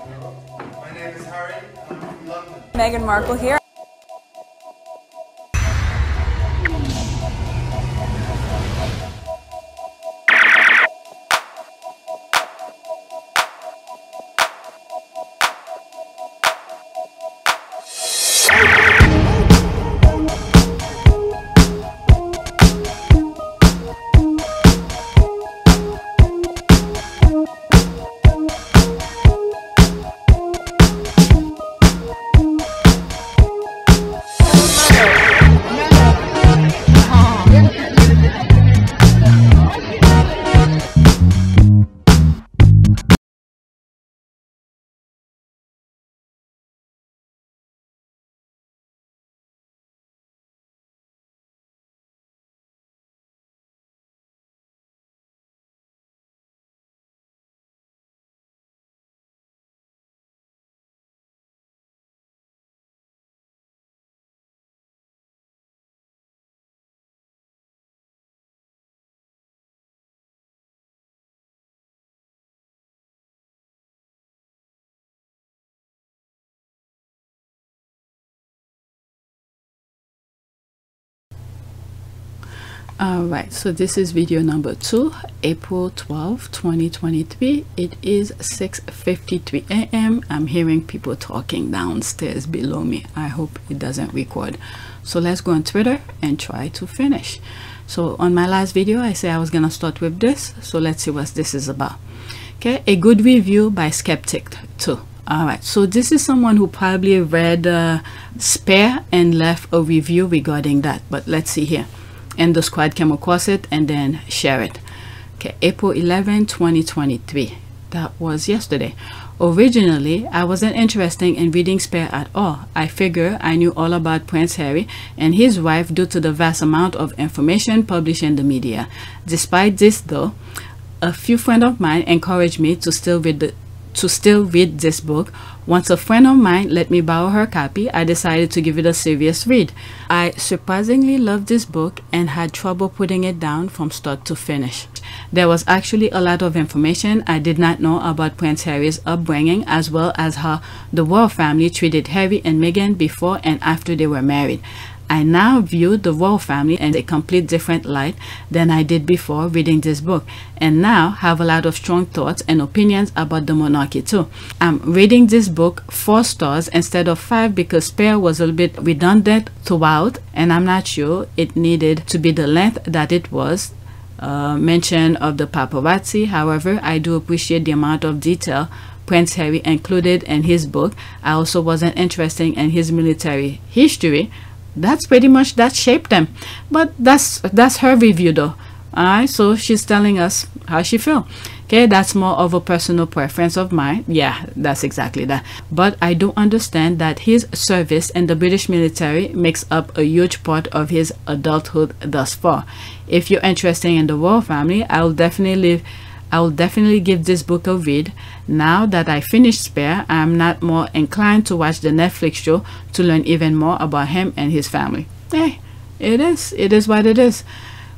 My name is Harry, I'm from London. Meghan Markle here. Alright, so this is video number 2, April 12, 2023. It is 6:53 a.m. I'm hearing people talking downstairs below me. I hope it doesn't record. So let's go on Twitter and try to finish. So on my last video, I said I was gonna start with this. So let's see what this is about. Okay, a good review by Skeptic too. Alright, so this is someone who probably read Spare and left a review regarding that. But let's see here. And the squad came across it and then share it. Okay, April 11, 2023. That was yesterday. Originally, I wasn't interested in reading Spare at all. I figure I knew all about Prince Harry and his wife due to the vast amount of information published in the media. Despite this though, a few friends of mine encouraged me to still read this book. Once a friend of mine let me borrow her copy, I decided to give it a serious read. I surprisingly loved this book and had trouble putting it down from start to finish. There was actually a lot of information I did not know about Prince Harry's upbringing, as well as how the royal family treated Harry and Meghan before and after they were married. I now view the royal family in a complete different light than I did before reading this book, and now have a lot of strong thoughts and opinions about the monarchy too. I'm rating this book 4 stars instead of 5 because Spare was a little bit redundant throughout, and I'm not sure it needed to be the length that it was. Mention of the paparazzi. However, I do appreciate the amount of detail Prince Harry included in his book. I also wasn't interested in his military history. That's pretty much that shaped them, but that's her review though. All right, so she's telling us how she feel. Okay, that's more of a personal preference of mine. Yeah, that's exactly that. But I do understand that his service in the British military makes up a huge part of his adulthood thus far. If you're interested in the royal family, I will definitely give this book a read. Now that I finished Spare, I'm not more inclined to watch the Netflix show to learn even more about him and his family. Hey, it is what it is.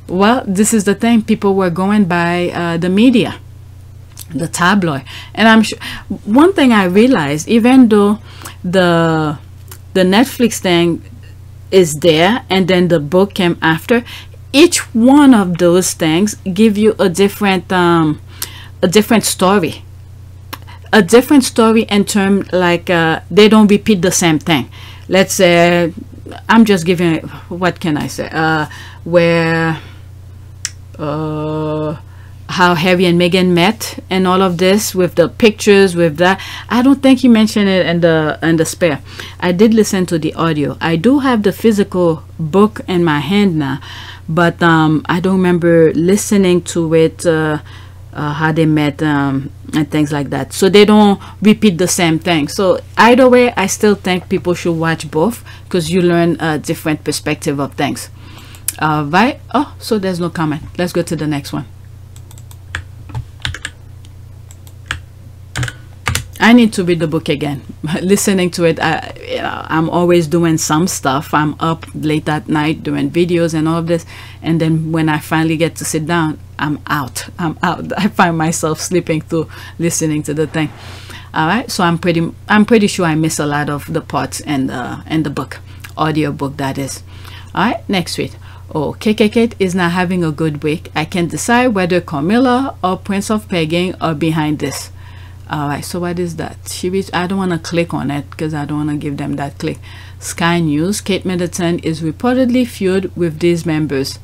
Well, this is the thing. People were going by the media, the tabloid, and I'm sure one thing I realized, even though the Netflix thing is there and then the book came after, each one of those things give you a different story, in terms like they don't repeat the same thing. Let's say, I'm just giving, what can I say, where how Harry and Meghan met and all of this, with the pictures, with that. I don't think he mentioned it in the Spare. I did listen to the audio. I do have the physical book in my hand now, but I don't remember listening to it, how they met and things like that. So they don't repeat the same thing. So either way, I still think people should watch both because you learn a different perspective of things. Right? Oh, so there's no comment. Let's go to the next one. I need to read the book again. Listening to it, I'm always doing some stuff. I'm up late at night doing videos and all of this, and then when I finally get to sit down, I'm out. I find myself sleeping through listening to the thing. All right, so I'm pretty sure I miss a lot of the parts in the book, audio book, that is. All right, next tweet. Oh, Kate is not having a good week. I can't decide whether Camilla or Prince of Pegging are behind this. All right, so what is that? I don't want to click on it because I don't want to give them that click. Sky News. Kate Middleton is reportedly feud with these members.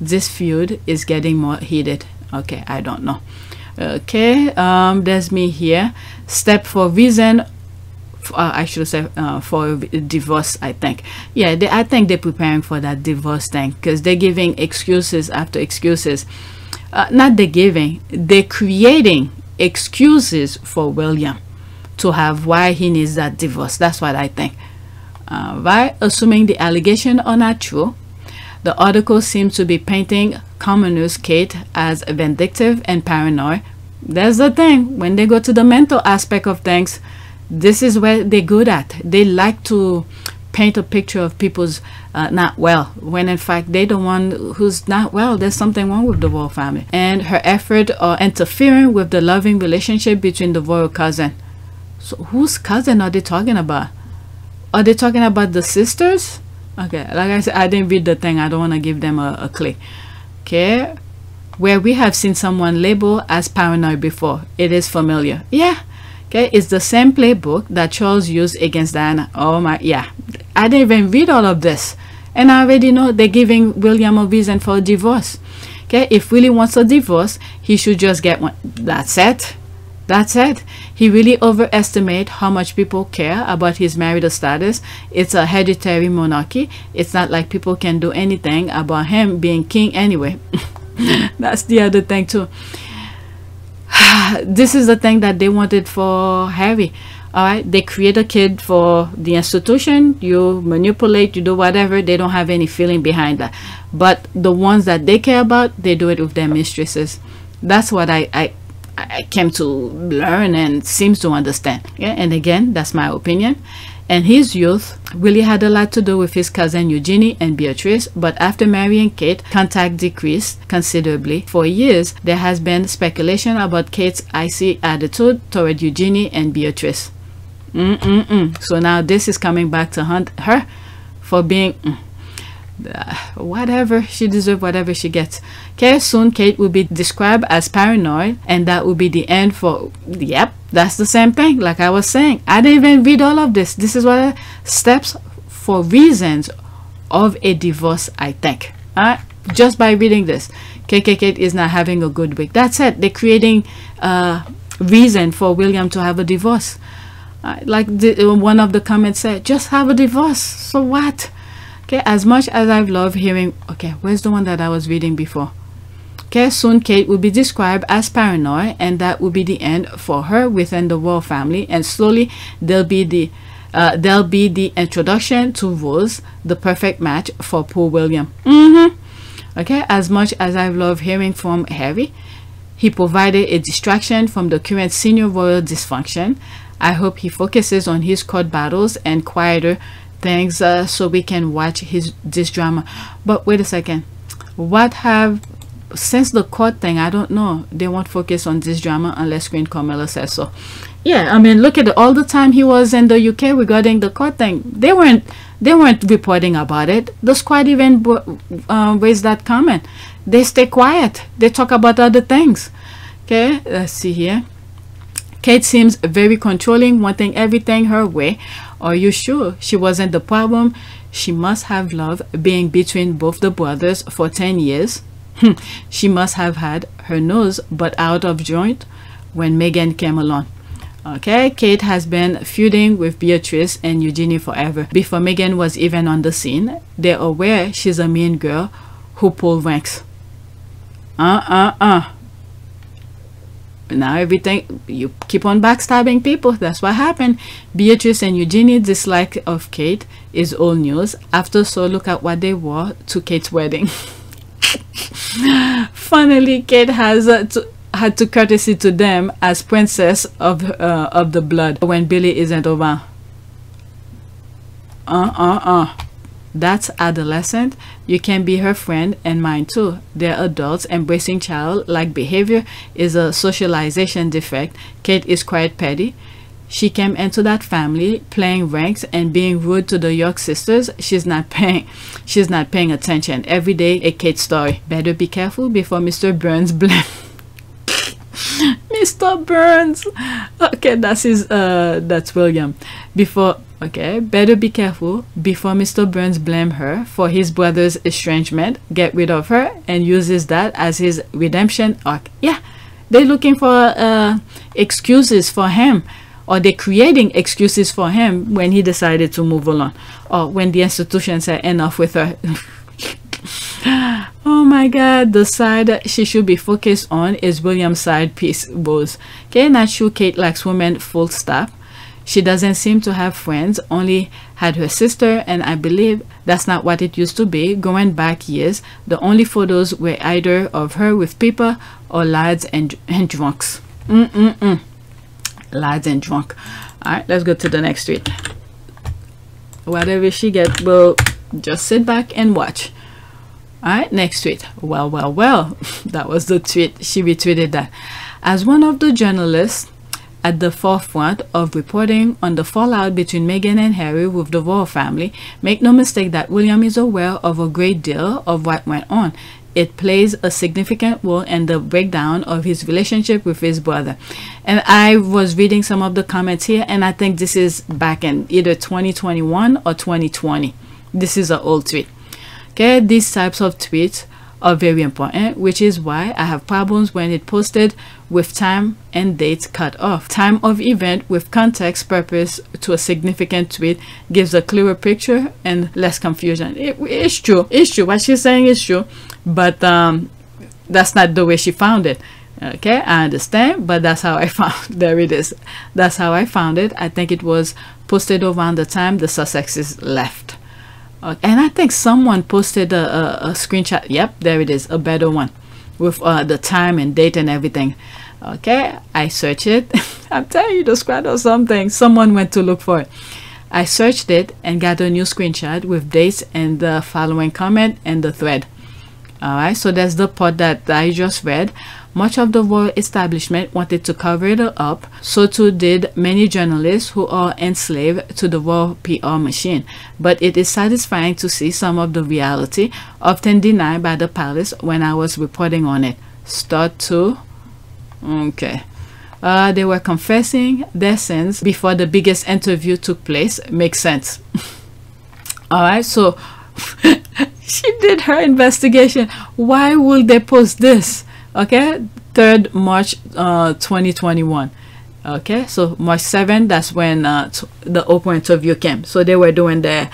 This feud is getting more heated. Okay, I don't know. Okay, there's me here. Step for reason. I should say for divorce, I think. Yeah, I think they're preparing for that divorce thing because they're giving excuses after excuses. Not they're creating excuses for William to have why he needs that divorce. That's what I think. Right? Assuming the allegation are not true, the article seems to be painting commoners Kate as vindictive and paranoid. That's the thing. When they go to the mental aspect of things, this is where they're good at. They like to paint a picture of people's not well, when in fact they're the one who's not well. There's something wrong with the royal family. And her effort are interfering with the loving relationship between the royal cousin. So whose cousin are they talking about? Are they talking about the sisters? Okay, like I said, I didn't read the thing. I don't want to give them a click. Okay, where we have seen someone labeled as paranoid before. It is familiar. Yeah. Okay, it's the same playbook that Charles used against Diana. Oh my, yeah. I didn't even read all of this. And I already know they're giving William a reason for a divorce. Okay, if Willie wants a divorce, he should just get one. That's it. That's it. He really overestimates how much people care about his marital status. It's a hereditary monarchy. It's not like people can do anything about him being king anyway. That's the other thing too. This is the thing that they wanted for Harry. All right, they create a kid for the institution, you manipulate, you do whatever. They don't have any feeling behind that, but the ones that they care about, they do it with their mistresses. That's what I came to learn and seems to understand. Yeah, and again, that's my opinion. And his youth really had a lot to do with his cousin Eugenie and Beatrice, but after marrying Kate, contact decreased considerably. For years, there has been speculation about Kate's icy attitude toward Eugenie and Beatrice. So now this is coming back to hunt her for being whatever. She deserves whatever she gets. Okay, soon Kate will be described as paranoid, and that will be the end for, yep, that's the same thing. Like I was saying, I didn't even read all of this. This is what steps for reasons of a divorce, I think. Just by reading this, Kate is not having a good week. That's it. They're creating reason for William to have a divorce. Like one of the comments said, just have a divorce. So what? Okay, as much as I've loved hearing, okay, where's the one that I was reading before? Okay, soon Kate will be described as paranoid, and that will be the end for her within the royal family. And slowly there'll be the introduction to Rose, the perfect match for poor William. Okay, as much as I've loved hearing from Harry, he provided a distraction from the current senior royal dysfunction. I hope he focuses on his court battles and quieter things so we can watch this drama. But wait a second, since the court thing, I don't know, they won't focus on this drama unless Queen Camilla says so. Yeah, I mean, look at all the time he was in the UK regarding the court thing. They weren't reporting about it. The squad even raised that comment. They stay quiet. They talk about other things. Okay, let's see here. Kate seems very controlling, wanting everything her way. Are you sure she wasn't the problem? She must have loved being between both the brothers for 10 years. She must have had her nose but out of joint when Meghan came along. Okay, Kate has been feuding with Beatrice and Eugenie forever. Before Meghan was even on the scene, they're aware she's a mean girl who pulled ranks. Now everything, you keep on backstabbing people. That's what happened. Beatrice and Eugenie's dislike of Kate is old news. After so, look at what they wore to Kate's wedding. Funnily, Kate had to courtesy to them as princess of the blood when Billy isn't around. That's adolescent. You can be her friend and mine too. They're adults. Embracing childlike behavior is a socialization defect. Kate is quite petty. She came into that family playing ranks and being rude to the York sisters. She's not paying attention. Every day a Kate story. Better be careful before Mr. Burns blame Mr. Burns. Okay, that's William. Better be careful before Mr. Burns blame her for his brother's estrangement, get rid of her, and uses that as his redemption arc. Yeah, they're looking for excuses for him, or they're creating excuses for him when he decided to move along, or when the institution said enough with her. Oh my god, the side she should be focused on is William's side piece woes. Okay, not sure Kate likes women, full stop. She doesn't seem to have friends, only had her sister, and I believe that's not what it used to be. Going back years, the only photos were either of her with people or lads and drunks. Lads and drunk. Alright, let's go to the next tweet. Whatever she gets, we'll just sit back and watch. Alright, next tweet. Well. That was the tweet. She retweeted that. As one of the journalists at the forefront of reporting on the fallout between Meghan and Harry with the royal family, make no mistake that William is aware of a great deal of what went on. It plays a significant role in the breakdown of his relationship with his brother. And I was reading some of the comments here, and I think this is back in either 2021 or 2020. This is an old tweet. Okay, these types of tweets are very important, which is why I have problems when it posted with time and dates cut off. Time of event with context purpose to a significant tweet gives a clearer picture and less confusion. It's true. What she's saying is true, but that's not the way she found it. Okay, I understand, but that's how I found. There it is. That's how I found it. I think it was posted around the time the Sussexes left. And I think someone posted a screenshot. Yep, there it is, a better one with the time and date and everything. Okay, I searched it. I'm telling you, the squad or something. Someone went to look for it. I searched it and got a new screenshot with dates and the following comment and the thread. Alright, so that's the part that I just read. Much of the royal establishment wanted to cover it up, so too did many journalists who are enslaved to the royal PR machine. But it is satisfying to see some of the reality, often denied by the palace when I was reporting on it. Start to... Okay. They were confessing their sins before the biggest interview took place. Makes sense. Alright, so she did her investigation. Why would they post this? Okay, 3rd March 2021. Okay, so March 7th, that's when the Oprah interview came. So they were doing their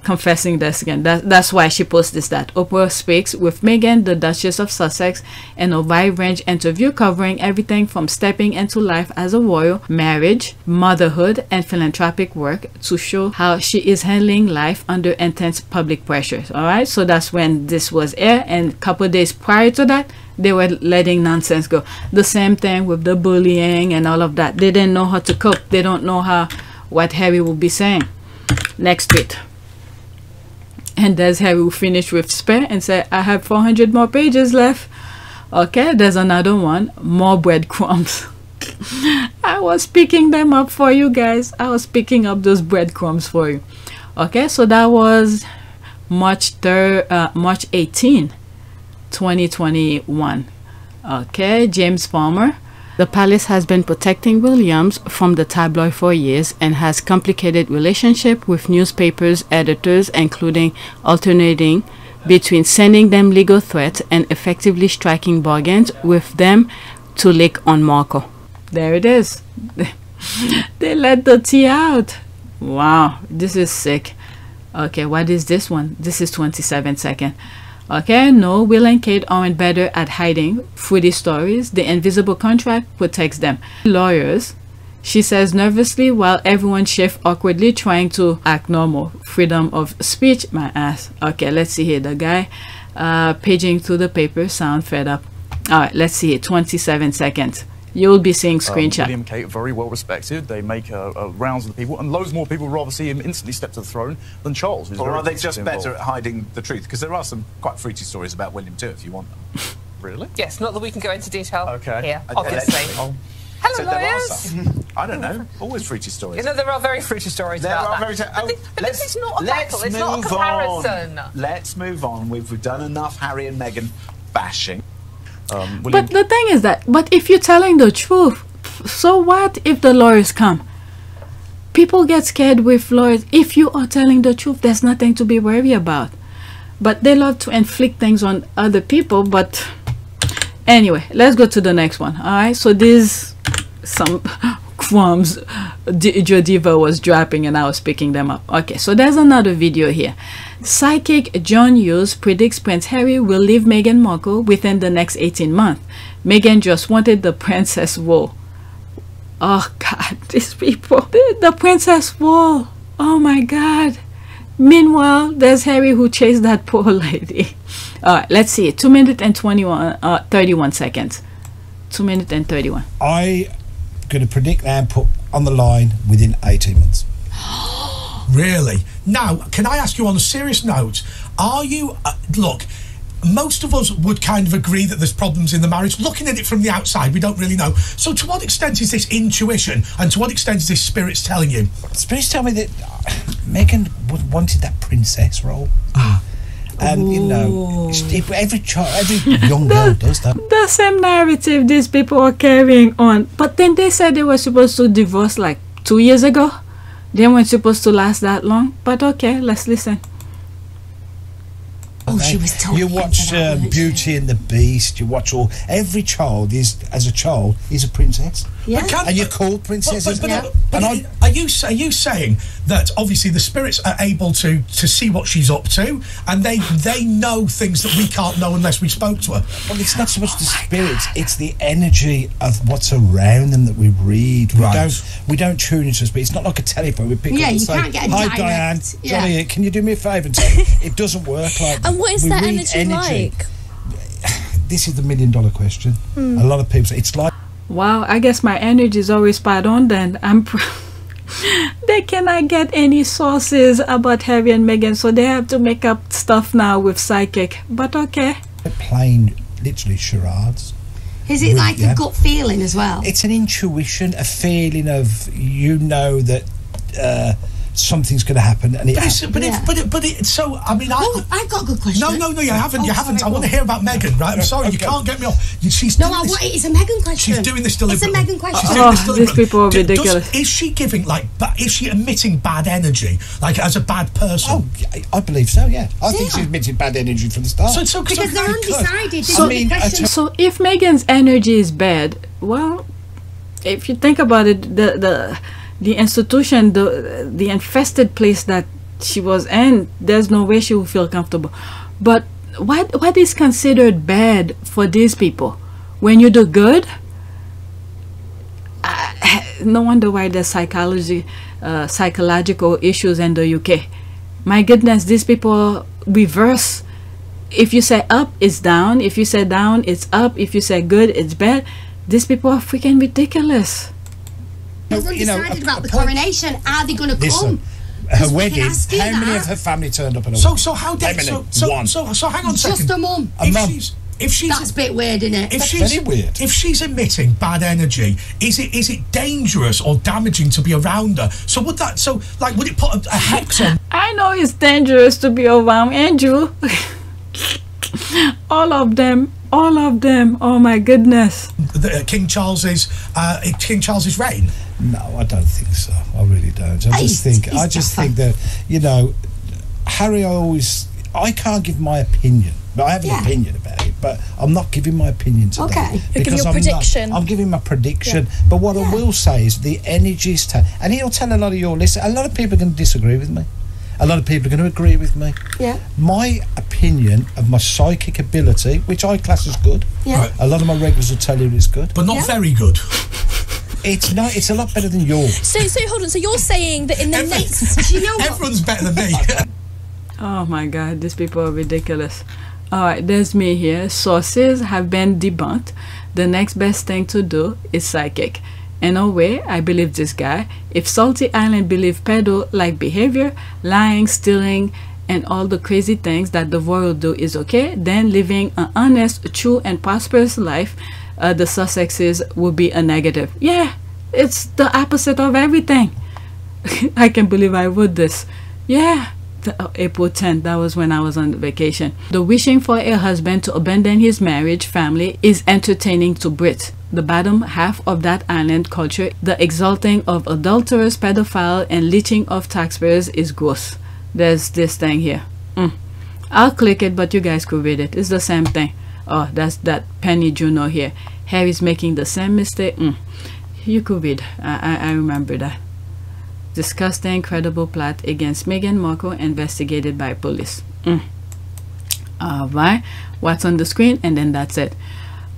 confessing this again. That's why she posted that. Oprah speaks with Meghan, the Duchess of Sussex, in a wide range interview covering everything from stepping into life as a royal, marriage, motherhood, and philanthropic work to show how she is handling life under intense public pressures. Alright, so that's when this was aired, and a couple of days prior to that, they were letting nonsense go. The same thing with the bullying and all of that. They didn't know how to cope. They don't know what Harry will be saying. Next tweet. And there's Harry who finished with spare and said, I have 400 more pages left. Okay, there's another one. More breadcrumbs. I was picking them up for you guys. I was picking up those breadcrumbs for you. Okay, so that was March 18, 2021. Okay, James Palmer. The palace has been protecting Williams from the tabloid for years and has complicated relationship with newspapers editors, including alternating between sending them legal threats and effectively striking bargains with them to lick on Markle. There it is. They let the tea out. Wow, this is sick. Okay, what is this one? This is 27 seconds. Okay, no, Will and Kate aren't better at hiding fruity stories. The invisible contract protects them. Lawyers, she says nervously while everyone shifts awkwardly trying to act normal. Freedom of speech, my ass. Okay, let's see here. The guy paging through the paper sound fed up. Alright, let's see here. 27 seconds. You'll be seeing screenshots. William and Kate are very well respected. They make rounds with the people, and loads more people would rather see him instantly step to the throne than Charles. Or are they just better at hiding the truth? Because there are some quite fruity stories about William too, if you want them. Really? Yes, not that we can go into detail here, Okay, obviously. Hello, so there are lawyers. some. I don't know. Always fruity stories. You know, there are very fruity stories about that. But this is not a battle. It's not a comparison. Let's move on. We've done enough Harry and Meghan bashing. But the thing is that, if you're telling the truth, so what if the lawyers come? People get scared with lawyers. If you are telling the truth, there's nothing to be worried about. But they love to inflict things on other people. But anyway, let's go to the next one. All right, so there's some crumbs Jodiva was dropping and I was picking them up. Okay, so there's another video here. Psychic John Hughes predicts Prince Harry will leave Meghan Markle within the next 18 months. Meghan just wanted the princess wool. Oh God, these people. The princess wool. Oh my God. Meanwhile, there's Harry who chased that poor lady. Alright, let's see. 2 minutes and 31 seconds. 2 minutes and 31. I'm going to predict and put on the line within 18 months. Really? Now, can I ask you on a serious note, are you... look, most of us would kind of agree that there's problems in the marriage. Looking at it from the outside, we don't really know. So to what extent is this intuition, and to what extent is this spirits telling you? Spirits tell me that Meghan wanted that princess role. And, you know, every young girl does that. The same narrative these people are carrying on. But then they said they were supposed to divorce like 2 years ago. They weren't supposed to last that long. But okay, let's listen. Oh, she was talking. You watch Beauty and the Beast. You watch every child as a child is a princess. Yeah. And you're called princesses. Are you saying that obviously the spirits are able to see what she's up to, and they know things that we can't know unless we spoke to her? Well, it's not so much the spirits; it's the energy of what's around them that we read. We don't tune into it. It's not like a telephone. We pick up and say, can't get a "Hi, direct, Diane. Johnny here. Can you do me a favour?" It doesn't work like that. And what is that energy like? This is the $1 million question. A lot of people say it's like. Wow, I guess my energy is always spot on then. They cannot get any sources about Harry and Meghan, so they have to make up stuff now with psychic. But okay. Plain, literally charades. Is it like a gut feeling as well? It's an intuition, a feeling of, you know, that something's going to happen, and so I mean, I've got a good question. No, you haven't. Sorry, I want to hear about Meghan, right? I'm sorry, you can't get me off. It's a Meghan question. She's doing this deliberately. It's a Meghan question. Oh, these people are ridiculous. Is she giving is she emitting bad energy, like as a bad person? Oh, I believe so. Yeah, I think she's emitting bad energy from the start. Because they're undecided. So if Meghan's energy is bad, well, if you think about it, the institution, the infested place that she was in, there's no way she will feel comfortable. But what is considered bad for these people? When you do good, no wonder why there's psychological issues in the UK. My goodness, these people reverse. If you say up, it's down. If you say down, it's up. If you say good, it's bad. These people are freaking ridiculous. They're undecided about the coronation. Are they going to come? Her wedding. How many of her family turned up at her wedding? So how did one? So hang on a second. Just a mum. If she's that's a bit weird, isn't it? That's very weird. If she's emitting bad energy, is it dangerous or damaging to be around her? So would it put a hex on? I know it's dangerous to be around Andrew. All of them. Oh my goodness. King Charles's reign. No, I don't think so. I really don't. I just think that, you know, Harry, I can't give my opinion. But I have an opinion about it, but I'm not giving my opinion today. Okay. You're giving your prediction. I'm giving my prediction. Yeah. But what I will say is the energies, and he'll tell a lot of your listeners, a lot of people are going to disagree with me. A lot of people are going to agree with me. Yeah. My opinion of my psychic ability, which I class as good. Yeah. Right. A lot of my regulars will tell you it's good. But not very good. It's not. It's a lot better than yours. So hold on. So you're saying that in the next... You know what? Everyone's better than me. Oh my God, these people are ridiculous. All right, there's me here. Sources have been debunked. The next best thing to do is psychic. In a way, I believe this guy. If Salty Island believe pedo-like behavior, lying, stealing, and all the crazy things that the world do is okay, then living an honest, true, and prosperous life, the Sussexes will be a negative. Yeah, it's the opposite of everything. I can't believe I wrote this. Yeah. April 10th, that was when I was on vacation. The wishing for a husband to abandon his marriage family is entertaining to Brits. The bottom half of that island culture, the exalting of adulterers, pedophile, and leeching of taxpayers is gross. There's this thing here. I'll click it, but you guys could read it. It's the same thing. Oh, that's that Penny Juno here. Harry's making the same mistake. You could read. I remember that. Discussed the incredible plot against Meghan Markle investigated by police. Alright, what's on the screen? And then that's it.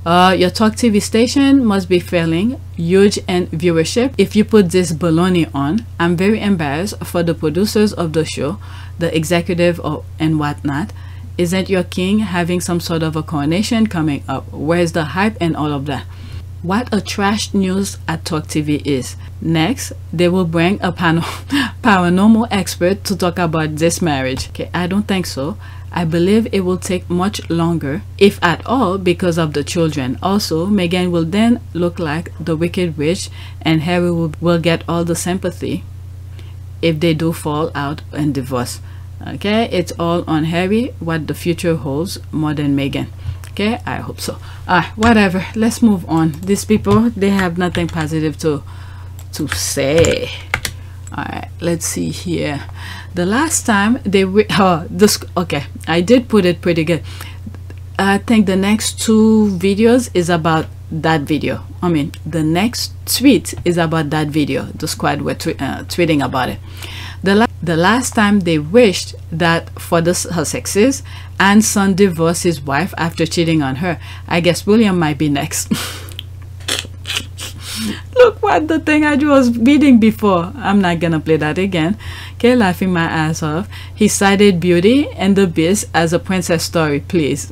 Your talk TV station must be failing huge in viewership if you put this baloney on. I'm very embarrassed for the producers of the show, the executive and whatnot. Isn't your king having some sort of a coronation coming up? Where's the hype and all of that? What a trash news at Talk TV is. Next, they will bring a paranormal expert to talk about this marriage. Okay, I don't think so. I believe it will take much longer, if at all, because of the children. Also, Meghan will then look like the wicked witch, and Harry will get all the sympathy if they do fall out and divorce. Okay, it's all on Harry, what the future holds, more than Meghan. Okay, I hope so. Whatever, let's move on. These people, they have nothing positive to say. All right, let's see here. The last time they okay, I did put it pretty good. I think the next 2 videos is about that video. I mean, the next tweet is about that video. The squad were tweeting about it. The last time they wished that for the Sussexes, Anne's son divorced his wife after cheating on her. I guess William might be next. Look what the thing I was reading before. I'm not gonna play that again. Okay, laughing my ass off. He cited Beauty and the Beast as a princess story, please.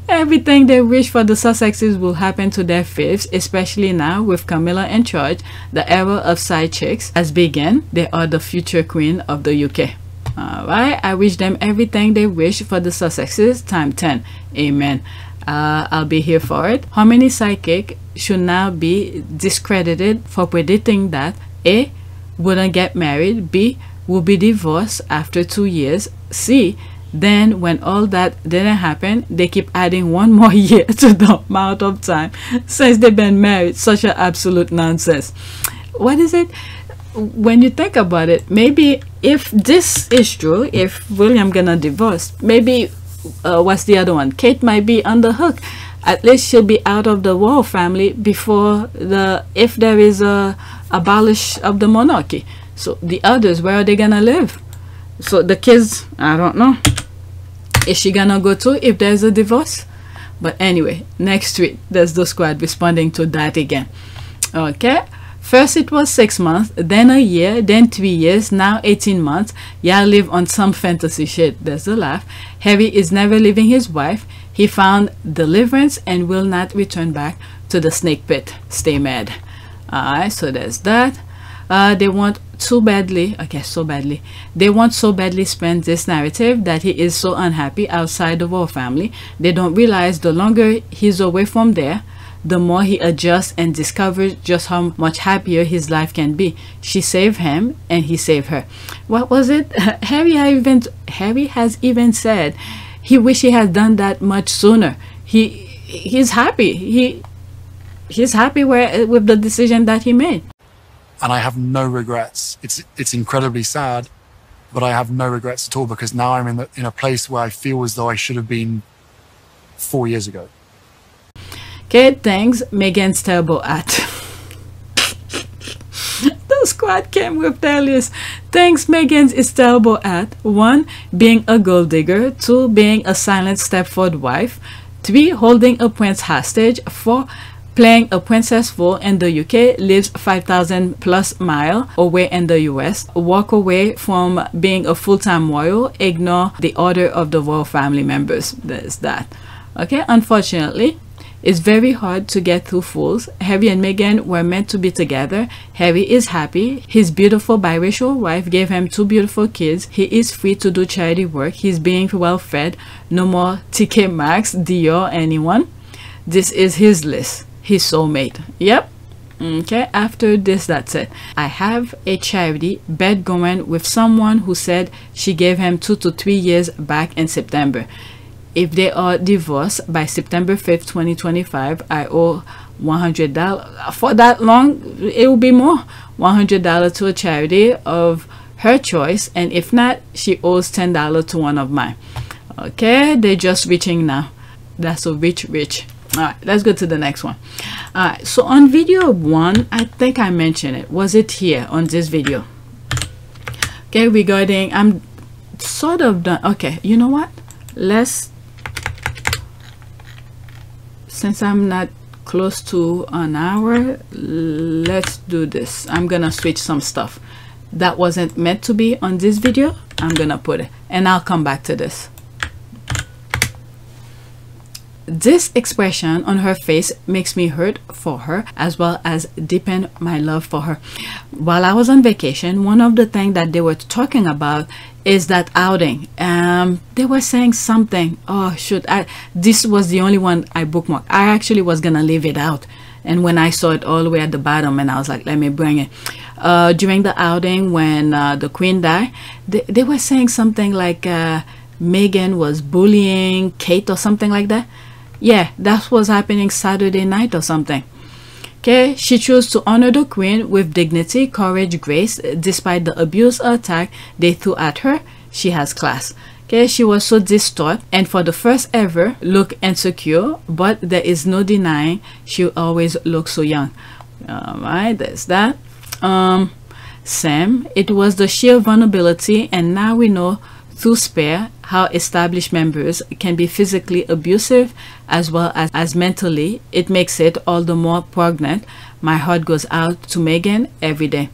Everything they wish for the Sussexes will happen to their fifths, especially now with Camilla in charge. The era of side chicks has begun. They are the future queen of the UK. Alright, I wish them everything they wish for the Sussexes times 10. Amen. I'll be here for it. How many psychic should now be discredited for predicting that A. wouldn't get married, B. will be divorced after 2 years, C. then when all that didn't happen, they keep adding 1 more year to the amount of time since they've been married. Such an absolute nonsense. What is it? When you think about it, maybe if this is true, if William gonna divorce, maybe what's the other one? Kate might be on the hook. At least she'll be out of the royal family before if there is a abolish of the monarchy. So the others, where are they gonna live? So the kids, I don't know. Is she gonna go too if there's a divorce? But anyway, next tweet, there's the squad responding to that again. Okay. First it was 6 months, then a year, then 3 years, now 18 months. Y'all live on some fantasy shit. There's the laugh. Harry is never leaving his wife. He found deliverance and will not return back to the snake pit. Stay mad. Alright, so there's that. They want so badly, they want so badly spend this narrative that he is so unhappy outside the royal family. They don't realize the longer he's away from there, the more he adjusts and discovers just how much happier his life can be. She saved him and he saved her. What was it? Harry has even said he wish he had done that much sooner. He's happy. He's happy with the decision that he made. And I have no regrets. It's incredibly sad, but I have no regrets at all because now I'm in a place where I feel as though I should have been 4 years ago. Okay, thanks, Meghan's terrible at. The squad came with their list. Thanks, Meghan's is terrible at 1. Being a gold digger. 2. Being a silent Stepford wife. 3. Holding a prince hostage. 4. Playing a princess role in the UK. Lives 5,000 plus miles away in the US. Walk away from being a full-time royal. Ignore the order of the royal family members. There's that. Okay, unfortunately, It's very hard to get through fools. Harry and Meghan were meant to be together. Harry is happy. His beautiful biracial wife gave him 2 beautiful kids. He is free to do charity work. He's being well fed. No more TK Maxx, Dior, anyone. This is his list. His soulmate. Yep. Okay, after this, that's it. I have a charity bet going with someone who said she gave him 2 to 3 years back in September. If they are divorced by September 5th, 2025, I owe $100. For that long, it will be more. $100 to a charity of her choice, and if not, she owes $10 to one of mine. Okay, they're just reaching now. That's so rich. All right, let's go to the next one. All right, so on video 1, I think I mentioned it. Was it here on this video? Okay, regarding, I'm sort of done. Okay, you know what? Since I'm not close to an hour, let's do this. I'm gonna switch some stuff that wasn't meant to be on this video. I'm gonna put it, and I'll come back to this. This expression on her face makes me hurt for her, as well as deepen my love for her. While I was on vacation, one of the things that they were talking about is that outing. They were saying something. Oh shoot, this was the only one I bookmarked. I actually was gonna leave it out, and when I saw it all the way at the bottom, and I was like, let me bring it. During the outing when the Queen died, they were saying something like Meghan was bullying Kate or something like that. Yeah, that was happening Saturday night or something. Okay, she chose to honor the Queen with dignity, courage, grace. Despite the abuse or attack they threw at her, she has class. Okay, she was so distraught and for the first ever look insecure, but there is no denying she always looks so young. Alright, there's that. Sam, it was the sheer vulnerability, and now we know through Spare how established members can be physically abusive as well as mentally. It makes it all the more poignant. My heart goes out to Meghan every day.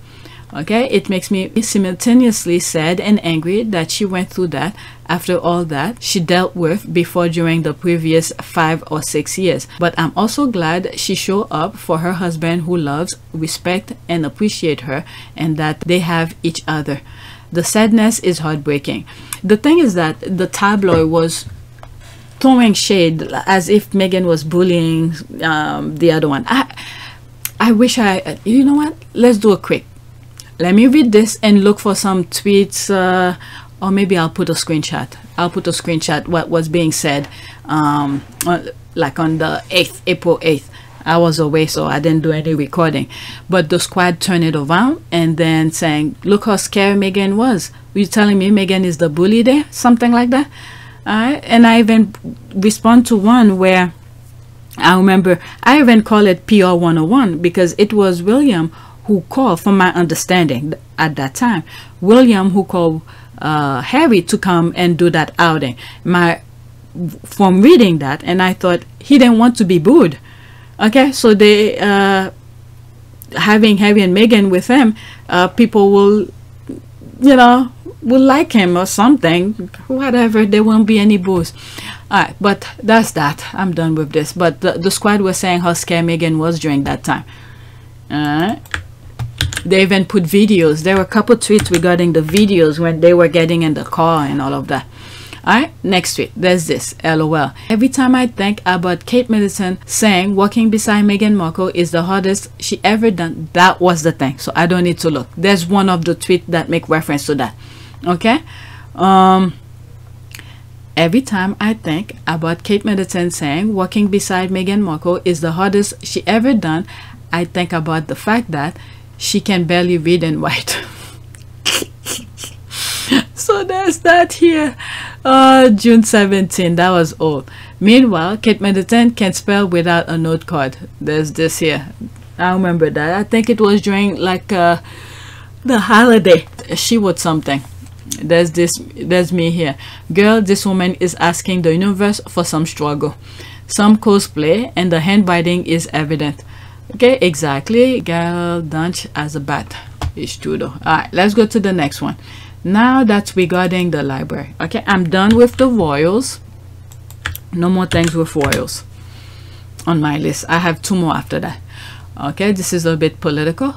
Okay, it makes me simultaneously sad and angry that she went through that after all that she dealt with before during the previous 5 or 6 years. But I'm also glad she showed up for her husband who loves, respect and appreciate her, and that they have each other. The sadness is heartbreaking. The thing is that the tabloid was throwing shade as if Meghan was bullying the other one. I wish you know what? Let's do a quick. Let me read this and look for some tweets, or maybe I'll put a screenshot. I'll put a screenshot what was being said, like on the 8th, April 8th. I was away, so I didn't do any recording. But the squad turned it around and then saying, look how scary Meghan was. Were you telling me Meghan is the bully there? Something like that. And I even respond to one where I remember I even call it PR 101 because it was William who called, from my understanding at that time, William who called Harry to come and do that outing. From reading that, and I thought he didn't want to be booed. Okay, so they having Harry and Meghan with him, people will, you know, will like him or something, whatever. There won't be any boos. All right, but that's that. I'm done with this. But the squad was saying how scared Meghan was during that time. All right. They even put videos. There were a couple tweets regarding the videos when they were getting in the car and all of that. Alright, next tweet. There's this. LOL. Every time I think about Kate Middleton saying walking beside Meghan Markle is the hardest she ever done. That was the thing. So I don't need to look. There's one of the tweets that make reference to that. Okay. Every time I think about Kate Middleton saying walking beside Meghan Markle is the hardest she ever done, I think about the fact that she can barely read and write. So there's that here. June 17. That was old. Meanwhile, Kate Middleton can spell without a note card. There's this here. I remember that. I think it was during like the holiday. She wrote something. There's this. There's me here. Girl, this woman is asking the universe for some struggle, some cosplay, and the handwriting is evident. Okay, exactly. Girl, dunch as a bat. It's true though. Alright, let's go to the next one. Now that's regarding the library. Okay, I'm done with the royals. No more things with royals. on my list. I have 2 more after that. Okay, this is a bit political.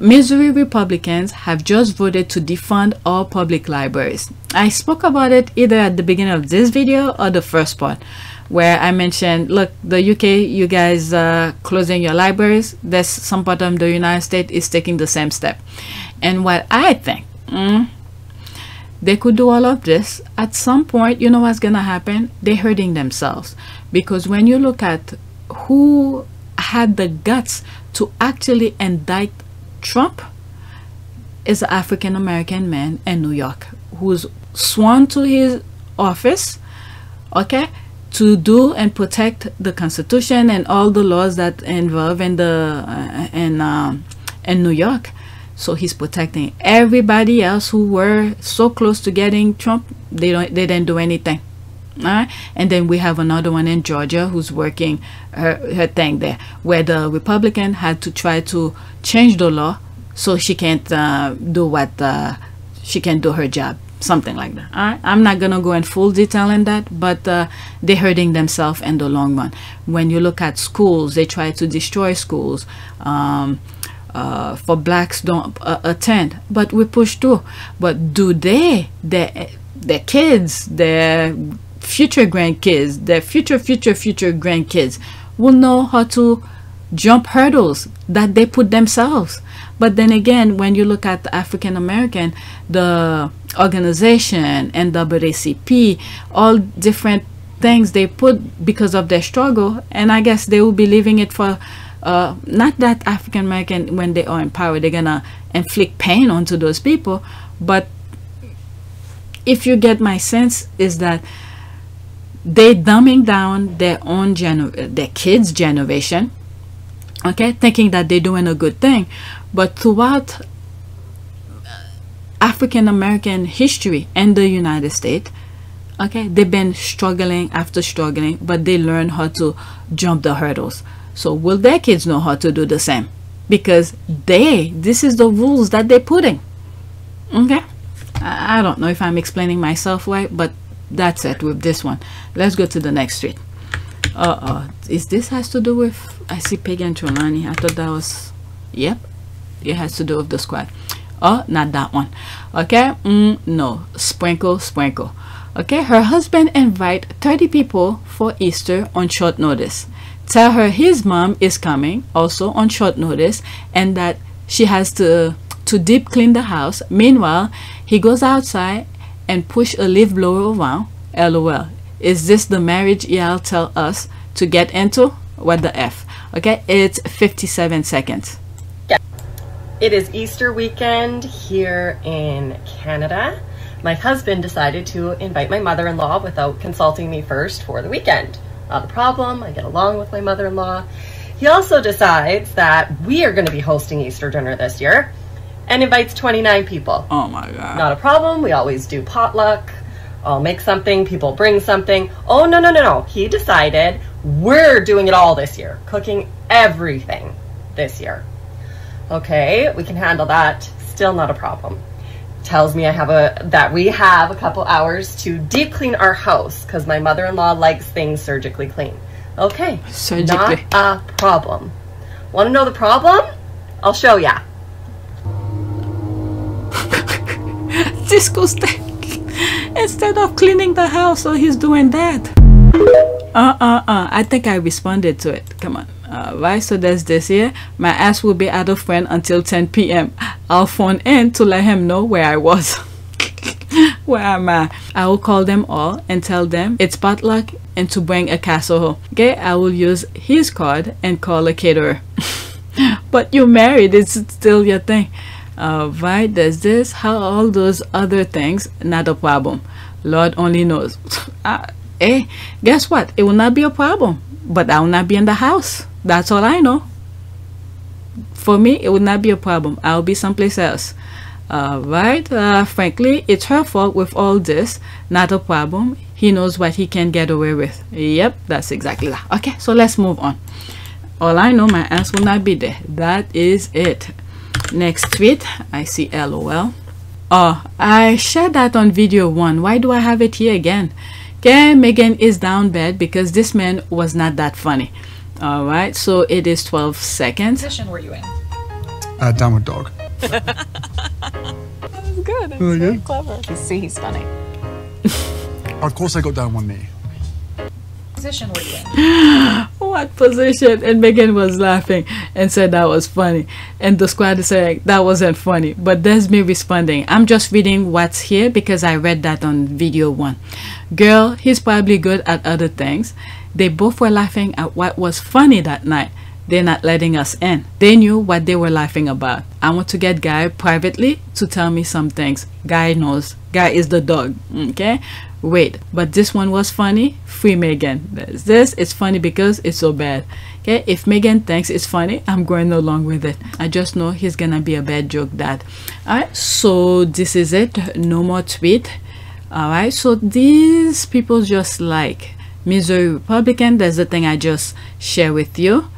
Missouri Republicans have just voted to defund all public libraries. I spoke about it either at the beginning of this video or the first part, where I mentioned, look, the UK, you guys closing your libraries. There's some part of the United States is taking the same step. And what I think, they could do all of this. At some point, you know what's gonna happen? They're hurting themselves. Because when you look at who had the guts to actually indict Trump, is an African-American man in New York who's sworn to his office, okay, to do and protect the Constitution and all the laws that involve in the in New York. So he's protecting everybody else who were so close to getting Trump. They didn't do anything. All right? And then we have another one in Georgia who's working her thing there, where the Republican had to try to change the law so she can't do what she can do her job, something like that. All right? I'm not gonna go in full detail in that, but they're hurting themselves in the long run. When you look at schools, they try to destroy schools. For blacks don't attend, but we push through. But do their kids, their future grandkids, their future grandkids will know how to jump hurdles that they put themselves? But then again, when you look at the African American, the organization, NAACP, all different things they put because of their struggle, and I guess they will be leaving it for not that African American, when they are in power, they're gonna inflict pain onto those people, but if you get my sense, is that they dumbing down their own their kids' generation, okay, thinking that they're doing a good thing. But throughout African American history in the United States, okay, they've been struggling after struggling, but they learn how to jump the hurdles. So will their kids know how to do the same? Because this is the rules that they're putting. Okay, I don't know if I'm explaining myself right, but that's it with this one. Let's go to the next tweet. Is this has to do with, I see Peggy and Trelawney. I thought that was, yep, it has to do with the squad. Oh, not that one. Okay, no, sprinkle. Okay, her husband invite 30 people for Easter on short notice. Tell her his mom is coming also on short notice, and that she has to deep clean the house. Meanwhile, he goes outside and push a leaf blower around. LOL. Is this the marriage y'all tell us to get into? What the F? Okay, it's 57 seconds. Yeah. It is Easter weekend here in Canada. My husband decided to invite my mother-in-law without consulting me first for the weekend. Not a problem, I get along with my mother-in-law. He also decides that we are going to be hosting Easter dinner this year and invites 29 people. Oh my God. Not a problem, we always do potluck. I'll make something, people bring something. Oh, no. He decided we're doing it all this year, cooking everything this year. Okay, we can handle that, still not a problem. Tells me that we have a couple hours to deep clean our house because my mother-in-law likes things surgically clean. Okay, surgically. Not a problem. Want to know the problem? I'll show ya. Disgusting. Instead of cleaning the house, so he's doing that. I think I responded to it. Come on. Right, so there's this here. My ass will be out of friend until 10 p.m. I'll phone in to let him know where I was. Where am I? I will call them all and tell them it's potluck and to bring a casserole. Okay, I will use his card and call a caterer. But you're married, it's still your thing. Right, there's this. How all those other things, not a problem. Lord only knows. Hey, guess what? It will not be a problem, but I will not be in the house. That's all I know. For me, it would not be a problem. I'll be someplace else. Right, frankly, it's her fault with all this. Not a problem. He knows what he can get away with. Yep, that's exactly that. Okay, so let's move on. All I know, my ass will not be there. That is it. Next tweet, I see LOL. Oh, I shared that on video 1. Why do I have it here again? Okay, Meghan is down bad because this man was not that funny. All right, so it is 12 seconds. What position were you in? Downward dog. That was good. That's Really very good. clever. You see, he's funny. Of course, I got down one knee. What position were you in? What position? And Megan was laughing and said that was funny. And the squad is saying that wasn't funny. But there's me responding. I'm just reading what's here because I read that on video 1. Girl, he's probably good at other things. They both were laughing at what was funny that night. They're not letting us in. They knew what they were laughing about. I want to get Guy privately to tell me some things. Guy knows. Guy is the dog. Okay? Wait, but this one was funny? Free Megan. This is funny because it's so bad. Okay? If Megan thinks it's funny, I'm going along with it. I just know he's gonna be a bad joke dad. Alright, so this is it. No more tweet. Alright, so these people just like Missouri Republican. That's the thing I just share with you.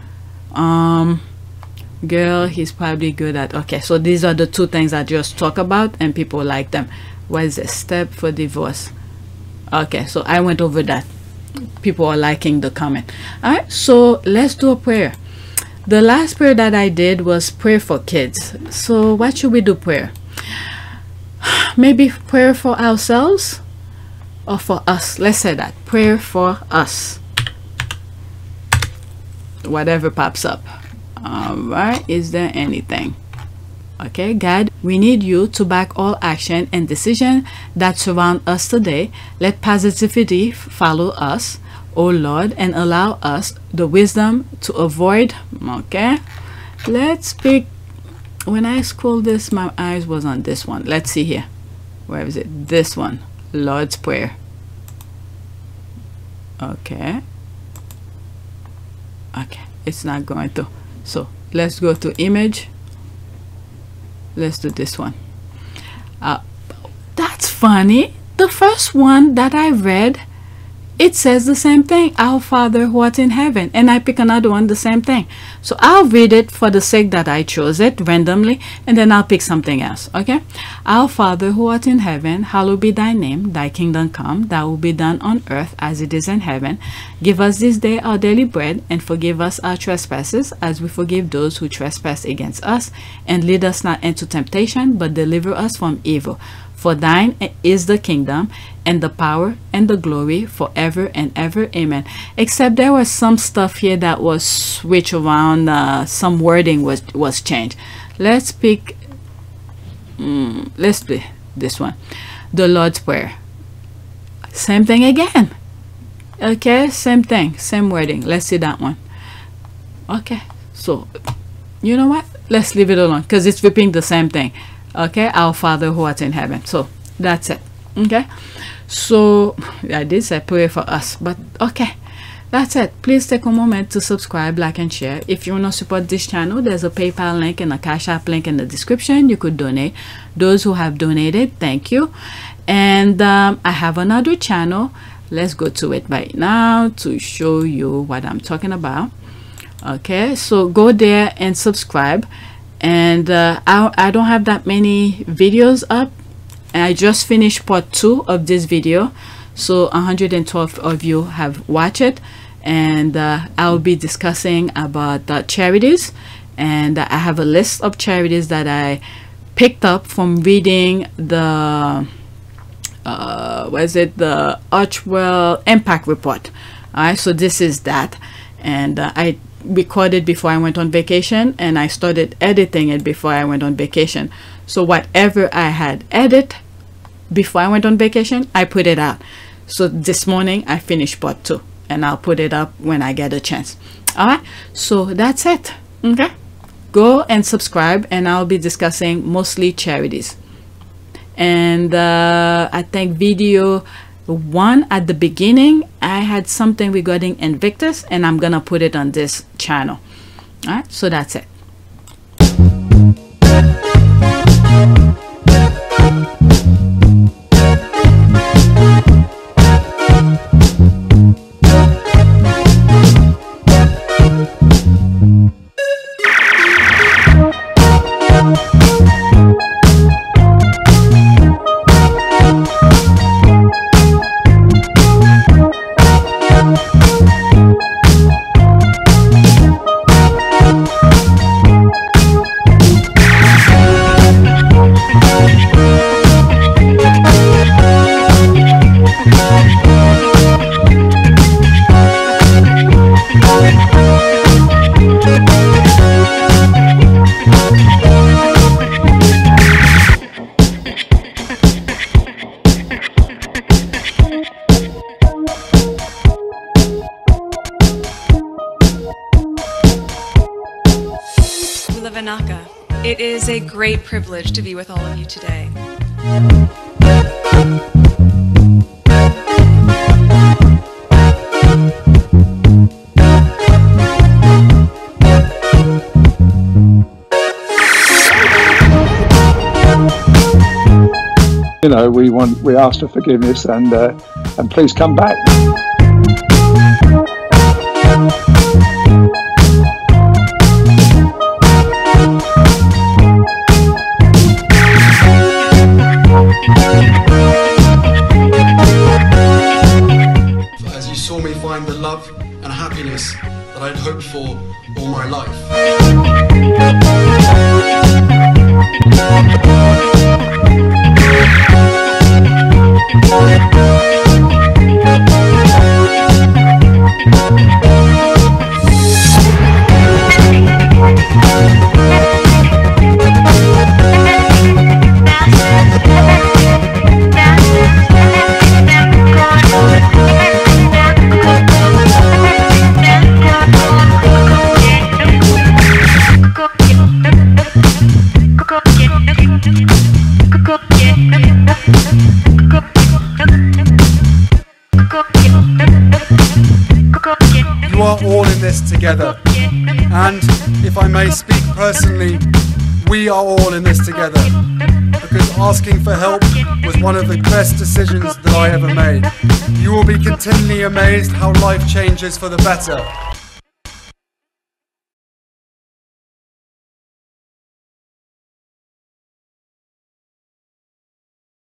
Girl, he's probably good at, okay, so these are the 2 things I just talk about and people like them. What is a step for divorce? Okay, so I went over that. People are liking the comment. All right, so let's do a prayer. The last prayer that I did was prayer for kids. So what should we do prayer? Maybe prayer for ourselves or for us. Let's say that. Prayer for us. Whatever pops up. All right, is there anything? Okay, God, we need you to back all action and decision that surround us today. Let positivity follow us, oh Lord, and allow us the wisdom to avoid. Okay, let's pick. When I scroll this, my eyes was on this one. Let's see here. Where is it? This one. Lord's Prayer. Okay. Okay, it's not going to. So let's go to image. Let's do this one. That's funny. The first one that I read, it says the same thing. Our Father who art in heaven. And I pick another one, the same thing. So I'll read it for the sake that I chose it randomly. And then I'll pick something else. Okay. Our Father who art in heaven, hallowed be thy name. Thy kingdom come. Thy will be done on earth as it is in heaven. Give us this day our daily bread. And forgive us our trespasses as we forgive those who trespass against us. And lead us not into temptation, but deliver us from evil. For thine is the kingdom and the power and the glory forever and ever. Amen. Except there was some stuff here that was switched around. Some wording was changed. Let's pick. Let's pick this one. The Lord's Prayer. Same thing again. Okay, same thing, same wording. Let's see that one. Okay, so you know what? Let's leave it alone because it's repeating the same thing. Okay, our Father who art in heaven. So that's it. Okay, so I did say pray for us, but okay, that's it. Please take a moment to subscribe, like, and share. If you want to support this channel, there's a PayPal link and a Cash App link in the description. You could donate. Those who have donated, thank you. And I have another channel. Let's go to it right now to show you what I'm talking about. Okay, so go there and subscribe. And I don't have that many videos up. And I just finished part 2 of this video, so 112 of you have watched it. And I'll be discussing about charities, and I have a list of charities that I picked up from reading the the Archwell Impact Report. All right, so this is that, and I recorded before I went on vacation, and I started editing it before I went on vacation. So whatever I had edited before I went on vacation, I put it out. So this morning I finished part 2, and I'll put it up when I get a chance. All right, so that's it. Okay, go and subscribe, and I'll be discussing mostly charities. And I think video 1 at the beginning, I had something regarding Invictus, and I'm gonna put it on this channel. All right, so that's it. Banaka. It is a great privilege to be with all of you today. You know, we ask for forgiveness and please come back. As you saw me find the love and happiness that I'd hoped for all my life. You are all in this together, and if I may speak personally, we are all in this together, because asking for help was one of the best decisions that I ever made. You will be continually amazed how life changes for the better